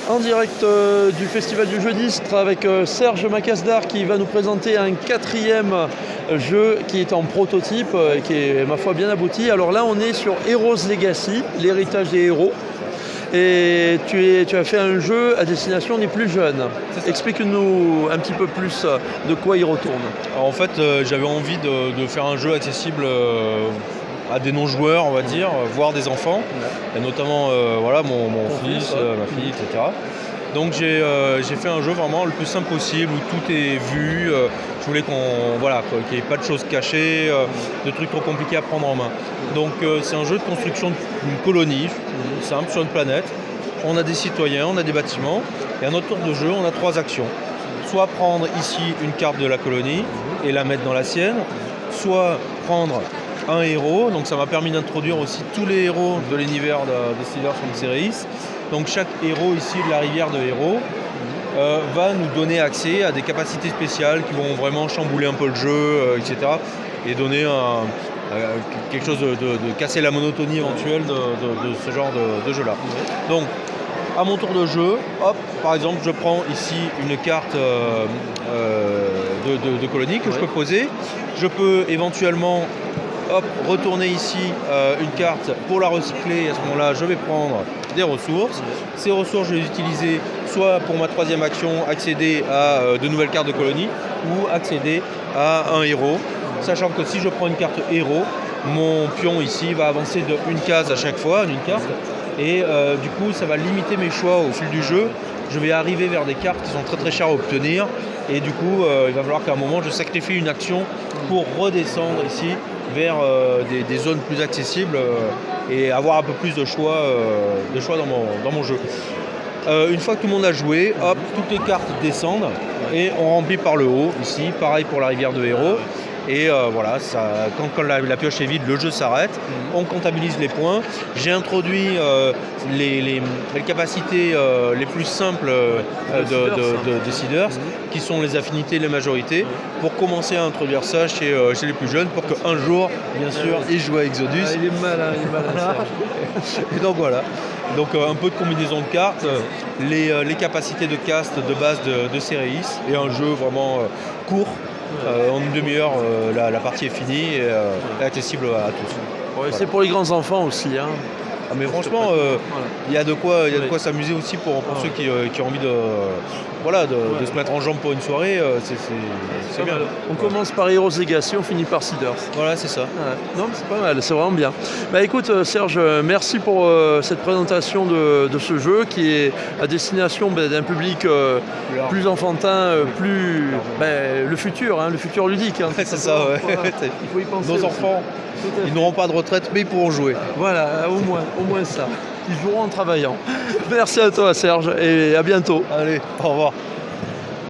En direct du Festival du Jeudistre avec Serge Macazdar qui va nous présenter un 4e jeu qui est en prototype, qui est ma foi bien abouti. Alors là on est sur Heroes Legacy, l'héritage des héros. Et tu as fait un jeu à destination des plus jeunes. Explique-nous un petit peu plus de quoi il retourne. Alors en fait j'avais envie de faire un jeu accessible à des non-joueurs, on va dire, voire des enfants, et notamment voilà, mon fils, ma fille, etc. Donc j'ai fait un jeu vraiment le plus simple possible, où tout est vu. Je voulais qu'il n'y ait pas de choses cachées, de trucs trop compliqués à prendre en main. Donc c'est un jeu de construction d'une colonie, simple, sur une planète. On a des citoyens, on a des bâtiments, et à notre tour de jeu, on a 3 actions. Soit prendre ici une carte de la colonie et la mettre dans la sienne, soit prendre un héros, donc ça m'a permis d'introduire aussi tous les héros de l'univers de Seeders from Series. Donc chaque héros ici de la rivière de héros va nous donner accès à des capacités spéciales qui vont vraiment chambouler un peu le jeu, etc. Et donner quelque chose de casser la monotonie éventuelle de ce genre de jeu-là. Donc à mon tour de jeu, hop, par exemple, je prends ici une carte de colonie que je peux poser. Je peux éventuellement retourner ici une carte pour la recycler, et à ce moment-là je vais prendre des ressources. Ces ressources je vais les utiliser soit pour ma 3e action, accéder à de nouvelles cartes de colonie, ou accéder à un héros, sachant que si je prends une carte héros, mon pion ici va avancer d'une case à chaque fois, d'une carte, et du coup ça va limiter mes choix au fil du jeu. Je vais arriver vers des cartes qui sont très très chères à obtenir, et du coup il va falloir qu'à un moment je sacrifie une action pour redescendre ici vers des zones plus accessibles et avoir un peu plus de choix dans mon jeu. Une fois que tout le monde a joué, hop, toutes les cartes descendent et on remplit par le haut ici, pareil pour la rivière de héros. Et voilà, quand la pioche est vide, le jeu s'arrête, on comptabilise les points. J'ai introduit les capacités les plus simples de Seeders, qui sont les affinités et les majorités, pour commencer à introduire ça chez les plus jeunes, pour qu'un jour, bien sûr, ils jouent à Exodus. Il est malin, Et donc voilà, donc un peu de combinaison de cartes, les capacités de cast de base de Series, et un jeu vraiment court. En une demi-heure, la partie est finie et accessible à tous. Ouais, c'est pour les grands enfants aussi. Hein. Ah, mais franchement, il y a de quoi s'amuser aussi pour ceux qui ont envie de se mettre en jambe pour une soirée. C'est bien. On commence par Heroes Legacy, on finit par Seeders. Voilà, c'est ça. Ouais. Non, c'est pas mal, c'est vraiment bien. Bah écoute Serge, merci pour cette présentation de ce jeu qui est à destination d'un public plus enfantin, plus le futur ludique. Hein, c'est ça, ouais. Il faut y penser. Nos enfants, ils n'auront pas de retraite, mais ils pourront jouer. Voilà, au moins ça. Ils joueront en travaillant. Merci à toi Serge et à bientôt. Allez, au revoir.